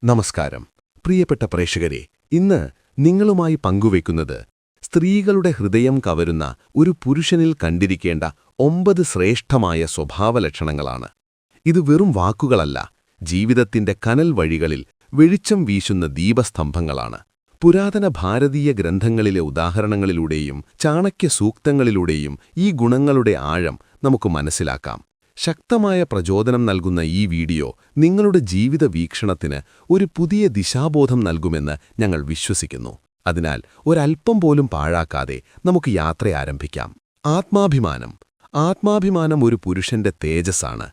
നമസ്കാരം പ്രിയപ്പെട്ട പ്രേക്ഷകരെ, ഇന്ന് നിങ്ങളുമായി പങ്കുവയ്ക്കുന്നത് സ്ത്രീകളുടെ ഹൃദയം കവരുന്ന ഒരു പുരുഷനിൽ കണ്ടിരിക്കേണ്ട 9 ശ്രേഷ്ഠമായ സ്വഭാവലക്ഷണങ്ങളാണ്. ഇത് വെറും വാക്കുകളല്ല, ജീവിതത്തിന്റെ കനൽ വഴികളിൽ വെളിച്ചം വീശുന്ന ദീപസ്തംഭങ്ങളാണ്. പുരാതന ഭാരതീയ ഗ്രന്ഥങ്ങളിലെ ഉദാഹരണങ്ങളിലൂടെയും ചാണക്യ സൂക്തങ്ങളിലൂടെയും ഈ ഗുണങ്ങളുടെ ആഴം നമുക്ക് മനസ്സിലാക്കാം. ശക്തമായ പ്രചോദനം നൽകുന്ന ഈ വീഡിയോ നിങ്ങളുടെ ജീവിത വീക്ഷണത്തിന് ഒരു പുതിയ ദിശാബോധം നൽകുമെന്ന് ഞങ്ങൾ വിശ്വസിക്കുന്നു. അതിനാൽ ഒരൽപ്പം പോലും പാഴാക്കാതെ നമുക്ക് യാത്ര ആരംഭിക്കാം. ആത്മാഭിമാനം ഒരു പുരുഷന്റെ തേജസ്സാണ്.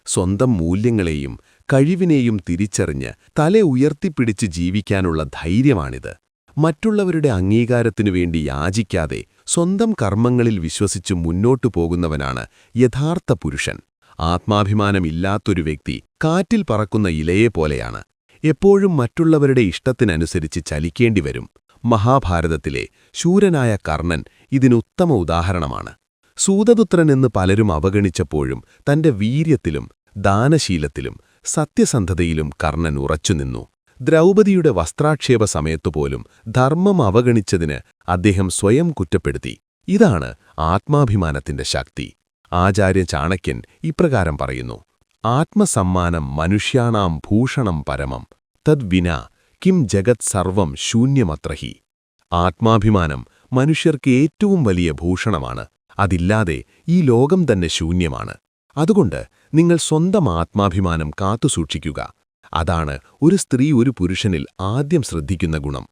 സ്വന്തം മൂല്യങ്ങളെയും കഴിവിനെയും തിരിച്ചറിഞ്ഞ് തല ഉയർത്തിപ്പിടിച്ച് ജീവിക്കാനുള്ള ധൈര്യമാണിത്. മറ്റുള്ളവരുടെ അംഗീകാരത്തിനു വേണ്ടി യാചിക്കാതെ സ്വന്തം കർമ്മങ്ങളിൽ വിശ്വസിച്ച് മുന്നോട്ടു പോകുന്നവനാണ് യഥാർത്ഥ പുരുഷൻ. ആത്മാഭിമാനമില്ലാത്തൊരു വ്യക്തി കാറ്റിൽ പറക്കുന്ന ഇലയെപ്പോലെയാണ്. എപ്പോഴും മറ്റുള്ളവരുടെ ഇഷ്ടത്തിനനുസരിച്ച് ചലിക്കേണ്ടിവരും. മഹാഭാരതത്തിലെ ശൂരനായ കർണൻ ഇതിനുത്തമ ഉദാഹരണമാണ്. സൂതപുത്രൻ എന്ന് പലരും അവഗണിച്ചപ്പോഴും തന്റെ വീര്യത്തിലും ദാനശീലത്തിലും സത്യസന്ധതയിലും കർണൻ ഉറച്ചുനിന്നു. ദ്രൗപദിയുടെ വസ്ത്രാക്ഷേപ സമയത്തുപോലും ധർമ്മം അവഗണിച്ചതിന് അദ്ദേഹം സ്വയം കുറ്റപ്പെടുത്തി. ഇതാണ് ആത്മാഭിമാനത്തിന്റെ ശക്തി. ആചാര്യ ചാണക്യൻ ഇപ്രകാരം പറയുന്നു: ആത്മസമ്മാനം മനുഷ്യാണാം ഭൂഷണം പരമം തദ്വിനാ കിം ജഗത് സർവം ശൂന്യമത്രഹി. ആത്മാഭിമാനം മനുഷ്യർക്ക് ഏറ്റവും വലിയ ഭൂഷണമാണ്. അതില്ലാതെ ഈ ലോകം തന്നെ ശൂന്യമാണ്. അതുകൊണ്ട് നിങ്ങൾ സ്വന്തം ആത്മാഭിമാനം കാത്തുസൂക്ഷിക്കുക. അതാണ് ഒരു സ്ത്രീ ഒരു പുരുഷനിൽ ആദ്യം ശ്രദ്ധിക്കുന്ന ഗുണം.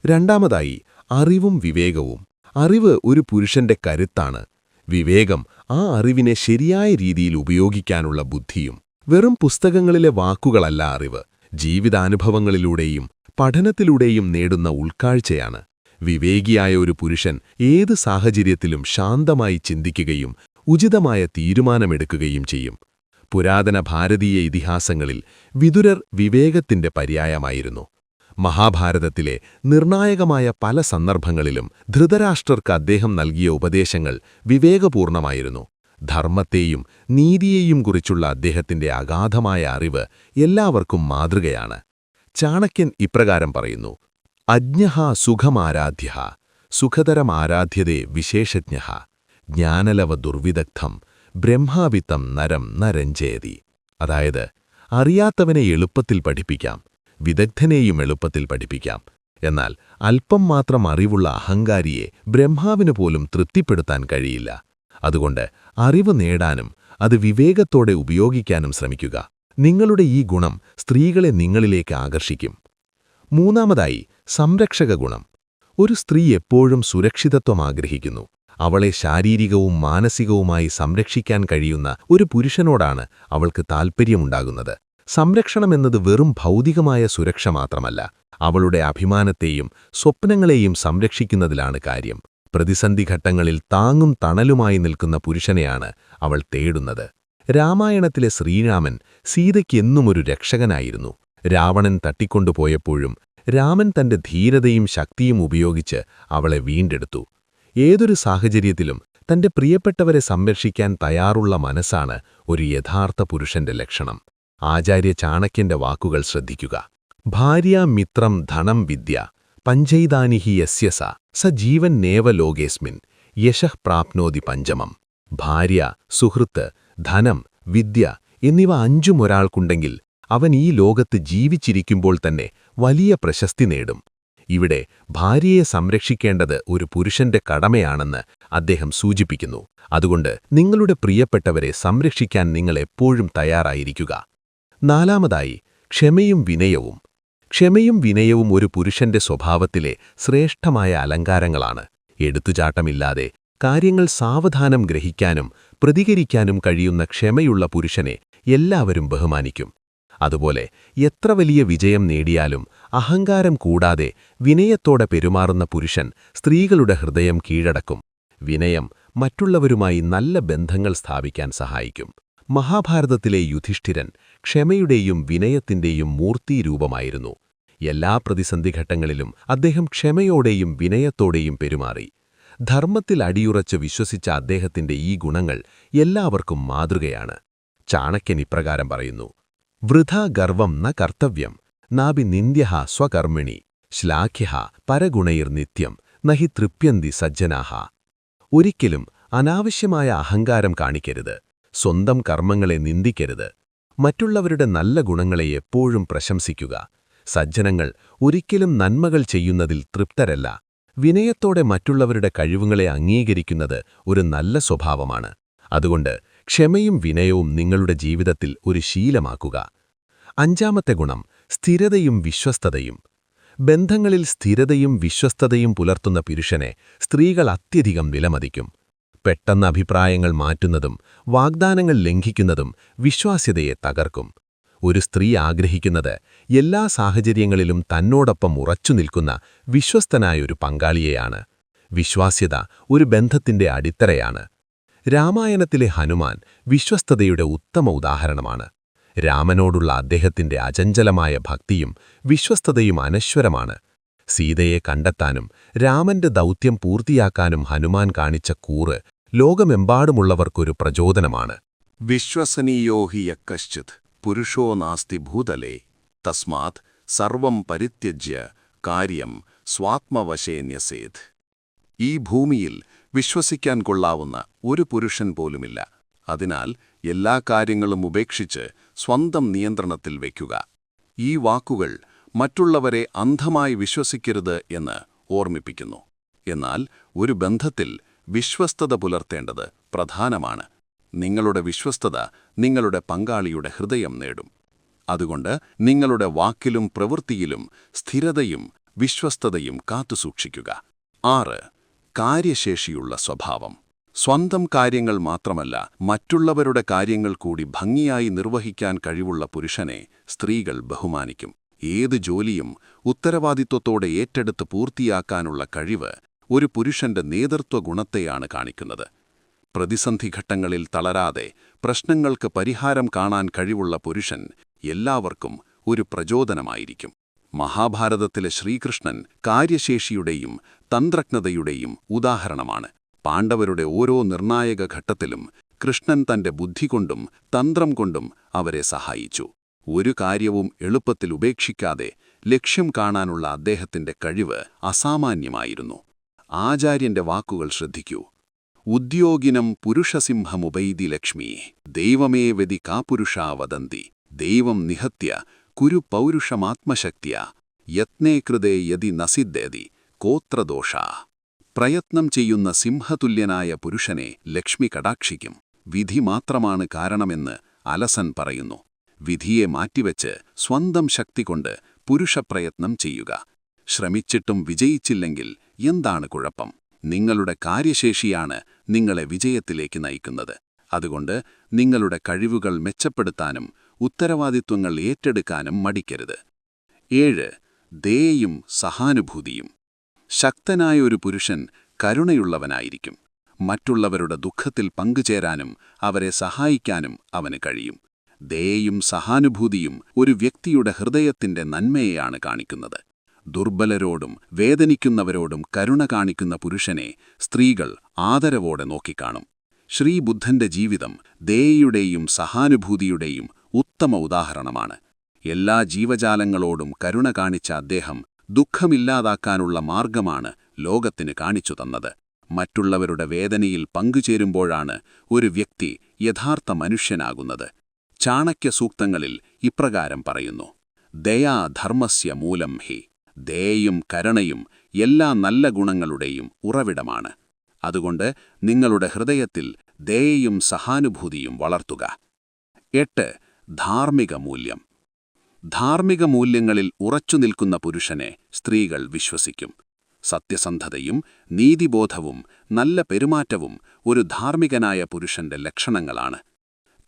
രണ്ടാമതായി, അറിവും വിവേകവും. അറിവ് ഒരു പുരുഷന്റെ കരുത്താണ്. വിവേകം ആ അറിവിനെ ശരിയായ രീതിയിൽ ഉപയോഗിക്കാനുള്ള ബുദ്ധിയും. വെറും പുസ്തകങ്ങളിലെ വാക്കുകളല്ല അറിവ്, ജീവിതാനുഭവങ്ങളിലൂടെയും പഠനത്തിലൂടെയും നേടുന്ന ഉൾക്കാഴ്ചയാണ്. വിവേകിയായ ഒരു പുരുഷൻ ഏത് സാഹചര്യത്തിലും ശാന്തമായി ചിന്തിക്കുകയും ഉചിതമായ തീരുമാനമെടുക്കുകയും ചെയ്യും. പുരാതന ഭാരതീയ ഇതിഹാസങ്ങളിൽ വിതുരർ വിവേകത്തിന്റെ പര്യായമായിരുന്നു. മഹാഭാരതത്തിലെ നിർണായകമായ പല സന്ദർഭങ്ങളിലും ധൃതരാഷ്ട്രർക്ക് അദ്ദേഹം നൽകിയ ഉപദേശങ്ങൾ വിവേകപൂർണമായിരുന്നു. ധർമ്മത്തെയും നീതിയെയും കുറിച്ചുള്ള അദ്ദേഹത്തിന്റെ അഗാധമായ അറിവ് എല്ലാവർക്കും മാതൃകയാണ്. ചാണക്യൻ ഇപ്രകാരം പറയുന്നു: അജ്ഞഃ സുഖമാരാധ്യഃ സുഖതരമാരാധ്യതേ വിശേഷജ്ഞഃ ജ്ഞാനലവ ദുർവിദഗ്ധം ബ്രഹ്മാവിത്തം നരം ന രഞ്ജയതി. അതായത്, അറിയാത്തവനെ എളുപ്പത്തിൽ പഠിപ്പിക്കാം, വിദഗ്ധനെയും എളുപ്പത്തിൽ പഠിപ്പിക്കാം. എന്നാൽ അല്പം മാത്രം അറിവുള്ള അഹങ്കാരിയെ ബ്രഹ്മാവിന് പോലും തൃപ്തിപ്പെടുത്താൻ കഴിയില്ല. അതുകൊണ്ട് അറിവ് നേടാനും അത് വിവേകത്തോടെ ഉപയോഗിക്കാനും ശ്രമിക്കുക. നിങ്ങളുടെ ഈ ഗുണം സ്ത്രീകളെ നിങ്ങളിലേക്ക് ആകർഷിക്കും. മൂന്നാമതായി, സംരക്ഷക ഗുണം. ഒരു സ്ത്രീ എപ്പോഴും സുരക്ഷിതത്വം ആഗ്രഹിക്കുന്നു. അവളെ ശാരീരികവും മാനസികവുമായി സംരക്ഷിക്കാൻ കഴിയുന്ന ഒരു പുരുഷനോടാണ് അവൾക്ക് താൽപ്പര്യമുണ്ടാകുന്നത്. സംരക്ഷണമെന്നത് വെറും ഭൗതികമായ സുരക്ഷ മാത്രമല്ല, അവളുടെ അഭിമാനത്തെയും സ്വപ്നങ്ങളെയും സംരക്ഷിക്കുന്നതിലാണ് കാര്യം. പ്രതിസന്ധി ഘട്ടങ്ങളിൽ താങ്ങും തണലുമായി നിൽക്കുന്ന പുരുഷനെയാണ് അവൾ തേടുന്നത്. രാമായണത്തിലെ ശ്രീരാമൻ സീതയ്ക്ക് എന്നും ഒരു രക്ഷകനായിരുന്നു. രാവണൻ തട്ടിക്കൊണ്ടുപോയപ്പോഴും രാമൻ തന്റെ ധീരതയും ശക്തിയും ഉപയോഗിച്ച് അവളെ വീണ്ടെടുത്തു. ഏതൊരു സാഹചര്യത്തിലും തന്റെ പ്രിയപ്പെട്ടവരെ സംരക്ഷിക്കാൻ തയ്യാറുള്ള മനസ്സാണ് ഒരു യഥാർത്ഥ പുരുഷന്റെ ലക്ഷണം. ആചാര്യ ചാണക്യന്റെ വാക്കുകൾ ശ്രദ്ധിക്കുക: ഭാര്യ മിത്രം ധനം വിദ്യ പഞ്ചൈതാനി ഹി യസ്യ സ ജീവൻ നേവ ലോകേസ്മിൻ യശഃ പ്രാപ്നോതി പഞ്ചമം. ഭാര്യ, സുഹൃത്ത്, ധനം, വിദ്യ എന്നിവ 5ഉം ഒരാൾക്കുണ്ടെങ്കിൽ അവൻ ഈ ലോകത്ത് ജീവിച്ചിരിക്കുമ്പോൾ തന്നെ വലിയ പ്രശസ്തി നേടും. ഇവിടെ ഭാര്യയെ സംരക്ഷിക്കേണ്ടത് ഒരു പുരുഷന്റെ കടമയാണെന്ന് അദ്ദേഹം സൂചിപ്പിക്കുന്നു. അതുകൊണ്ട് നിങ്ങളുടെ പ്രിയപ്പെട്ടവരെ സംരക്ഷിക്കാൻ നിങ്ങൾ എപ്പോഴും തയ്യാറായിരിക്കുക. നാലാമതായി, ക്ഷമയും വിനയവും. ക്ഷമയും വിനയവും ഒരു പുരുഷന്റെ സ്വഭാവത്തിലെ ശ്രേഷ്ഠമായ അലങ്കാരങ്ങളാണ്. എടുത്തുചാട്ടമില്ലാതെ കാര്യങ്ങൾ സാവധാനം ഗ്രഹിക്കാനും പ്രതികരിക്കാനും കഴിയുന്ന ക്ഷമയുള്ള പുരുഷനെ എല്ലാവരും ബഹുമാനിക്കും. അതുപോലെ എത്ര വലിയ വിജയം നേടിയാലും അഹങ്കാരം കൂടാതെ വിനയത്തോടെ പെരുമാറുന്ന പുരുഷൻ സ്ത്രീകളുടെ ഹൃദയം കീഴടക്കും. വിനയം മറ്റുള്ളവരുമായി നല്ല ബന്ധങ്ങൾ സ്ഥാപിക്കാൻ സഹായിക്കും. മഹാഭാരതത്തിലെ യുധിഷ്ഠിരൻ ക്ഷമയുടെയും വിനയത്തിന്റെയും മൂർത്തീരൂപമായിരുന്നു. എല്ലാ പ്രതിസന്ധിഘട്ടങ്ങളിലും അദ്ദേഹം ക്ഷമയോടെയും വിനയത്തോടെയും പെരുമാറി. ധർമ്മത്തിൽ അടിയുറച്ച് വിശ്വസിച്ച അദ്ദേഹത്തിന്റെ ഈ ഗുണങ്ങൾ എല്ലാവർക്കും മാതൃകയാണ്. ചാണക്യൻ ഇപ്രകാരം പറയുന്നു: വൃഥാ ഗർവം ന കർത്തവ്യം നാപി നിന്ദ്യഃ സ്വകർമ്മിണി ശ്ലാഘ്യഃ പരഗുണൈർനിത്യം നഹി തൃപ്യന്തി സജ്ജനാഃ. ഒരിക്കലും അനാവശ്യമായ അഹങ്കാരം കാണിക്കരുത്. സ്വന്തം കർമ്മങ്ങളെ നിന്ദിക്കരുത്. മറ്റുള്ളവരുടെ നല്ല ഗുണങ്ങളെ എപ്പോഴും പ്രശംസിക്കുക. സജ്ജനങ്ങൾ ഒരിക്കലും നന്മകൾ ചെയ്യുന്നതിൽ തൃപ്തരല്ല. വിനയത്തോടെ മറ്റുള്ളവരുടെ കഴിവുകളെ അംഗീകരിക്കുന്നത് ഒരു നല്ല സ്വഭാവമാണ്. അതുകൊണ്ട് ക്ഷമയും വിനയവും നിങ്ങളുടെ ജീവിതത്തിൽ ഒരു ശീലമാക്കുക. അഞ്ചാമത്തെ ഗുണം സ്ഥിരതയും വിശ്വസ്തതയും. ബന്ധങ്ങളിൽ സ്ഥിരതയും വിശ്വസ്തതയും പുലർത്തുന്ന പുരുഷനെ സ്ത്രീകൾ അത്യധികം വിലമതിക്കും. പെട്ടെന്ന് അഭിപ്രായങ്ങൾ മാറ്റുന്നതും വാഗ്ദാനങ്ങൾ ലംഘിക്കുന്നതും വിശ്വാസ്യതയെ തകർക്കും. ഒരു സ്ത്രീ ആഗ്രഹിക്കുന്നത് എല്ലാ സാഹചര്യങ്ങളിലും തന്നോടൊപ്പം ഉറച്ചുനിൽക്കുന്ന വിശ്വസ്തനായൊരു പങ്കാളിയെയാണ്. വിശ്വാസ്യത ഒരു ബന്ധത്തിന്റെ അടിത്തറയാണ്. രാമായണത്തിലെ ഹനുമാൻ വിശ്വസ്തതയുടെ ഉത്തമ ഉദാഹരണമാണ്. രാമനോടുള്ള അദ്ദേഹത്തിന്റെ അചഞ്ചലമായ ഭക്തിയും വിശ്വസ്തതയും അനശ്വരമാണ്. സീതയെ കണ്ടെത്താനും രാമന്റെ ദൗത്യം പൂർത്തിയാക്കാനും ഹനുമാൻ കാണിച്ച കൂറ് ലോകമെമ്പാടുമുള്ളവർക്കൊരു പ്രചോദനമാണ്. വിശ്വസനീയോ ഹി യക്കശ്ചിത് പുരുഷോ നാസ്തി ഭൂതലേ തസ്മാത് സർവം പരിത്യജ്യ കാര്യം സ്വാത്മവശേ ന്യസേത്. ഈ ഭൂമിയിൽ വിശ്വസിക്കാൻ കൊള്ളാവുന്ന ഒരു പുരുഷൻ പോലുമില്ല. അതിനാൽ എല്ലാ കാര്യങ്ങളും ഉപേക്ഷിച്ച് സ്വന്തം നിയന്ത്രണത്തിൽ വയ്ക്കുക. ഈ വാക്കുകൾ മറ്റുള്ളവരെ അന്ധമായി വിശ്വസിക്കരുത് എന്ന് ഓർമ്മിപ്പിക്കുന്നു. എന്നാൽ ഒരു ബന്ധത്തിൽ വിശ്വസ്തത പുലർത്തേണ്ടത് പ്രധാനമാണ്. നിങ്ങളുടെ വിശ്വസ്തത നിങ്ങളുടെ പങ്കാളിയുടെ ഹൃദയം നേടും. അതുകൊണ്ട് നിങ്ങളുടെ വാക്കിലും പ്രവൃത്തിയിലും സ്ഥിരതയും വിശ്വസ്തതയും കാത്തുസൂക്ഷിക്കുക. 6. കാര്യശേഷിയുള്ള സ്വഭാവം. സ്വന്തം കാര്യങ്ങൾ മാത്രമല്ല, മറ്റുള്ളവരുടെ കാര്യങ്ങൾ കൂടി ഭംഗിയായി നിർവഹിക്കാൻ കഴിവുള്ള പുരുഷനെ സ്ത്രീകൾ ബഹുമാനിക്കും. ഏത് ജോലിയും ഉത്തരവാദിത്വത്തോടെ ഏറ്റെടുത്ത് പൂർത്തിയാക്കാനുള്ള കഴിവ് ഒരു പുരുഷന്റെ നേതൃത്വ ഗുണത്തെയാണ് കാണിക്കുന്നത്. പ്രതിസന്ധിഘട്ടങ്ങളിൽ തളരാതെ പ്രശ്നങ്ങൾക്ക് പരിഹാരം കാണാൻ കഴിവുള്ള പുരുഷൻ എല്ലാവർക്കും ഒരു പ്രചോദനമായിരിക്കും. മഹാഭാരതത്തിലെ ശ്രീകൃഷ്ണൻ കാര്യശേഷിയുടെയും തന്ത്രജ്ഞതയുടെയും ഉദാഹരണമാണ്. പാണ്ഡവരുടെ ഓരോ നിർണായക ഘട്ടത്തിലും കൃഷ്ണൻ തന്റെ ബുദ്ധി കൊണ്ടും തന്ത്രം കൊണ്ടും അവരെ സഹായിച്ചു. ഒരു കാര്യവും എളുപ്പത്തിൽ ഉപേക്ഷിക്കാതെ ലക്ഷ്യം കാണാനുള്ള അദ്ദേഹത്തിന്റെ കഴിവ് അസാമാന്യമായിരുന്നു. ആചാര്യന്റെ വാക്കുകൾ ശ്രദ്ധിക്കൂ. ഉദ്യോഗിനം പുരുഷസിംഹമുപൈതി ലക്ഷ്മീ ദൈവമേ വെതി കാപുരുഷാ വദന്തി ദൈവം നിഹത്യ കുരു പൗരുഷമാത്മശക്തിയ യത്നേ കൃതേ യതി നസിദ്ദേതി കോത്രദോഷാ. പ്രയത്നം ചെയ്യുന്ന സിംഹതുല്യനായ പുരുഷനെ ലക്ഷ്മി കടാക്ഷിക്കും. വിധി മാത്രമാണ് കാരണമെന്ന് അലസൻ പറയുന്നു. വിധിയെ മാറ്റിവെച്ച് സ്വന്തം ശക്തി കൊണ്ട് പുരുഷപ്രയത്നം ചെയ്യുക. ശ്രമിച്ചിട്ടും വിജയിച്ചില്ലെങ്കിൽ എന്താണ് കുഴപ്പം? നിങ്ങളുടെ കാര്യശേഷിയാണ് നിങ്ങളെ വിജയത്തിലേക്ക് നയിക്കുന്നത്. അതുകൊണ്ട് നിങ്ങളുടെ കഴിവുകൾ മെച്ചപ്പെടുത്താനും ഉത്തരവാദിത്വങ്ങൾ ഏറ്റെടുക്കാനും മടിക്കരുത്. 7. ദയയും സഹാനുഭൂതിയും. ശക്തനായ ഒരു പുരുഷൻ കരുണയുള്ളവനായിരിക്കും. മറ്റുള്ളവരുടെ ദുഃഖത്തിൽ പങ്കുചേരാനും അവരെ സഹായിക്കാനും അവന് കഴിയും. ദയയും സഹാനുഭൂതിയും ഒരു വ്യക്തിയുടെ ഹൃദയത്തിന്റെ നന്മയെയാണ് കാണിക്കുന്നത്. ദുർബലരോടും വേദനിക്കുന്നവരോടും കരുണ കാണിക്കുന്ന പുരുഷനെ സ്ത്രീകൾ ആദരവോടെ നോക്കിക്കാണും. ശ്രീബുദ്ധന്റെ ജീവിതം ദയയുടെയും സഹാനുഭൂതിയുടെയും ഉത്തമ ഉദാഹരണമാണ്. എല്ലാ ജീവജാലങ്ങളോടും കരുണ കാണിച്ച അദ്ദേഹം ദുഃഖമില്ലാതാക്കാനുള്ള മാർഗമാണ് ലോകത്തിന് കാണിച്ചു തന്നത്. മറ്റുള്ളവരുടെ വേദനയിൽ പങ്കുചേരുമ്പോഴാണ് ഒരു വ്യക്തി യഥാർത്ഥ മനുഷ്യനാകുന്നത്. ചാണക്യസൂക്തങ്ങളിൽ ഇപ്രകാരം പറയുന്നു: ദയാ ധർമ്മസ്യ മൂലം ഹി. ദയയും കരുണയും എല്ലാ നല്ല ഗുണങ്ങളുടെയും ഉറവിടമാണ്. അതുകൊണ്ട് നിങ്ങളുടെ ഹൃദയത്തിൽ ദയയും സഹാനുഭൂതിയും വളർത്തുക. 8. ധാർമ്മിക മൂല്യം. ധാർമ്മിക മൂല്യങ്ങളിൽ ഉറച്ചുനിൽക്കുന്ന പുരുഷനെ സ്ത്രീകൾ വിശ്വസിക്കും. സത്യസന്ധതയും നീതിബോധവും നല്ല പെരുമാറ്റവും ഒരു ധാർമ്മികനായ പുരുഷന്റെ ലക്ഷണങ്ങളാണ്.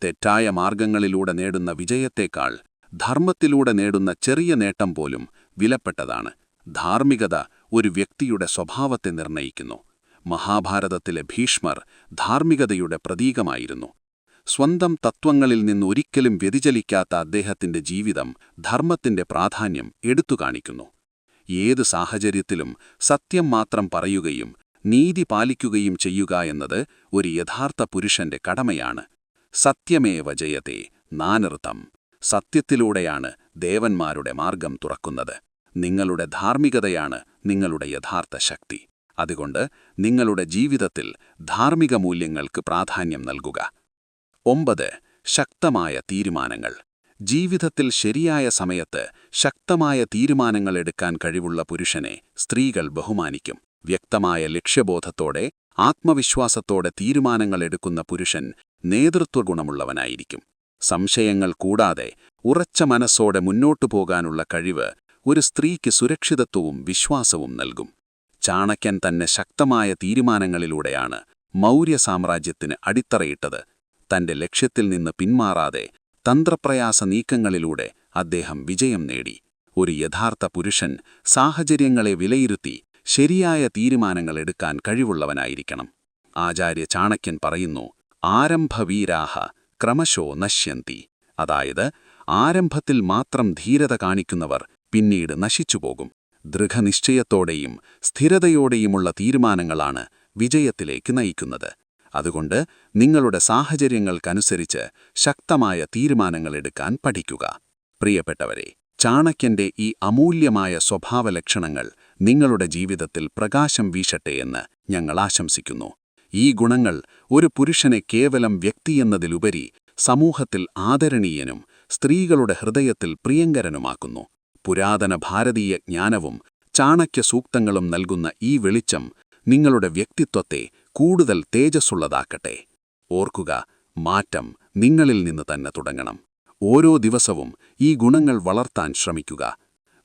തെറ്റായ മാർഗങ്ങളിലൂടെ നേടുന്ന വിജയത്തേക്കാൾ ധർമ്മത്തിലൂടെ നേടുന്ന ചെറിയ നേട്ടം പോലും വിലപ്പെട്ടതാണ്. ധാർമ്മികത ഒരു വ്യക്തിയുടെ സ്വഭാവത്തെ നിർണയിക്കുന്നു. മഹാഭാരതത്തിലെ ഭീഷ്മർ ധാർമ്മികതയുടെ പ്രതീകമായിരുന്നു. സ്വന്തം തത്വങ്ങളിൽ നിന്നൊരിക്കലും വ്യതിചലിക്കാത്ത അദ്ദേഹത്തിന്റെ ജീവിതം ധർമ്മത്തിന്റെ പ്രാധാന്യം എടുത്തുകാണിക്കുന്നു. ഏത് സാഹചര്യത്തിലും സത്യം മാത്രം പറയുകയും നീതി പാലിക്കുകയും ചെയ്യുക എന്നത് ഒരു യഥാർത്ഥ പുരുഷന്റെ കടമയാണ്. സത്യമേവ ജയതേ നാനർത്ഥം. സത്യത്തിലൂടെയാണ് ദേവന്മാരുടെ മാർഗം തുറക്കുന്നത്. നിങ്ങളുടെ ധാർമ്മികതയാണ് നിങ്ങളുടെ യഥാർത്ഥ ശക്തി. അതുകൊണ്ട് നിങ്ങളുടെ ജീവിതത്തിൽ ധാർമ്മിക മൂല്യങ്ങൾക്ക് പ്രാധാന്യം നൽകുക. 9. ശക്തമായ തീരുമാനങ്ങൾ. ജീവിതത്തിൽ ശരിയായ സമയത്ത് ശക്തമായ തീരുമാനങ്ങൾ എടുക്കാൻ കഴിവുള്ള പുരുഷനെ സ്ത്രീകൾ ബഹുമാനിക്കും. വ്യക്തമായ ലക്ഷ്യബോധത്തോടെ ആത്മവിശ്വാസത്തോടെ തീരുമാനങ്ങൾ എടുക്കുന്ന പുരുഷൻ നേതൃത്വഗുണമുള്ളവനായിരിക്കും. സംശയങ്ങൾ കൂടാതെ ഉറച്ച മനസ്സോടെ മുന്നോട്ടു പോകാനുള്ള കഴിവ് ഒരു സ്ത്രീക്ക് സുരക്ഷിതത്വവും വിശ്വാസവും നൽകും. ചാണക്യൻ തന്നെ ശക്തമായ തീരുമാനങ്ങളിലൂടെയാണ് മൗര്യ സാമ്രാജ്യത്തിന് അടിത്തറയിട്ടത്. തന്റെ ലക്ഷ്യത്തിൽ നിന്ന് പിന്മാറാതെ തന്ത്രപ്രയാസ നീക്കങ്ങളിലൂടെ അദ്ദേഹം വിജയം നേടി. ഒരു യഥാർത്ഥ പുരുഷൻ സാഹചര്യങ്ങളെ വിലയിരുത്തി ശരിയായ തീരുമാനങ്ങൾ എടുക്കാൻ കഴിവുള്ളവനായിരിക്കണം. ആചാര്യ ചാണക്യൻ പറയുന്നു, ആരംഭവീരാഹ ക്രമശോ നശ്യന്തി. അതായത്, ആരംഭത്തിൽ മാത്രം ധീരത കാണിക്കുന്നവർ പിന്നീട് നശിച്ചുപോകും. ദൃഢനിശ്ചയത്തോടെയും സ്ഥിരതയോടെയുമുള്ള തീരുമാനങ്ങളാണ് വിജയത്തിലേക്ക് നയിക്കുന്നത്. അതുകൊണ്ട് നിങ്ങളുടെ സാഹചര്യങ്ങൾക്കനുസരിച്ച് ശക്തമായ തീരുമാനങ്ങൾ എടുക്കാൻ പഠിക്കുക. പ്രിയപ്പെട്ടവരെ, ചാണക്യന്റെ ഈ അമൂല്യമായ സ്വഭാവലക്ഷണങ്ങൾ നിങ്ങളുടെ ജീവിതത്തിൽ പ്രകാശം വീശട്ടെയെന്ന് ഞങ്ങൾ ആശംസിക്കുന്നു. ഈ ഗുണങ്ങൾ ഒരു പുരുഷനെ കേവലം വ്യക്തിയെന്നതിലുപരി സമൂഹത്തിൽ ആദരണീയനും സ്ത്രീകളുടെ ഹൃദയത്തിൽ പ്രിയങ്കരനുമാക്കുന്നു. പുരാതന ഭാരതീയ ജ്ഞാനവും ചാണക്യ സൂക്തങ്ങളും നൽകുന്ന ഈ വെളിച്ചം നിങ്ങളുടെ വ്യക്തിത്വത്തെ കൂടുതൽ തേജസ്സുള്ളതാക്കട്ടെ. ഓർക്കുക, മാറ്റം നിങ്ങളിൽ നിന്ന് തന്നെ തുടങ്ങണം. ഓരോ ദിവസവും ഈ ഗുണങ്ങൾ വളർത്താൻ ശ്രമിക്കുക.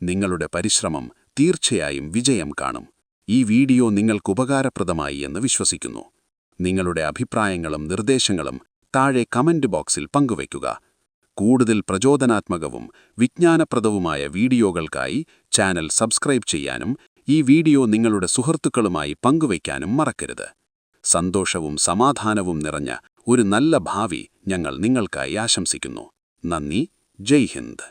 നിങ്ങളുടെ പരിശ്രമം തീർച്ചയായും വിജയം കാണും. ഈ വീഡിയോ നിങ്ങൾക്ക് ഉപകാരപ്രദമായി എന്ന് വിശ്വസിക്കുന്നു. നിങ്ങളുടെ അഭിപ്രായങ്ങളും നിർദ്ദേശങ്ങളും താഴെ കമന്റ് ബോക്സിൽ പങ്കുവയ്ക്കുക. കൂടുതൽ പ്രചോദനാത്മകവും വിജ്ഞാനപ്രദവുമായ വീഡിയോകൾക്കായി ചാനൽ സബ്സ്ക്രൈബ് ചെയ്യാനും ഈ വീഡിയോ നിങ്ങളുടെ സുഹൃത്തുക്കളുമായി പങ്കുവയ്ക്കാനും മറക്കരുത്. സന്തോഷവും സമാധാനവും നിറഞ്ഞ ഒരു നല്ല ഭാവി ഞങ്ങൾ നിങ്ങൾക്കായി ആശംസിക്കുന്നു. നന്ദി. ജയ് ഹിന്ദ്.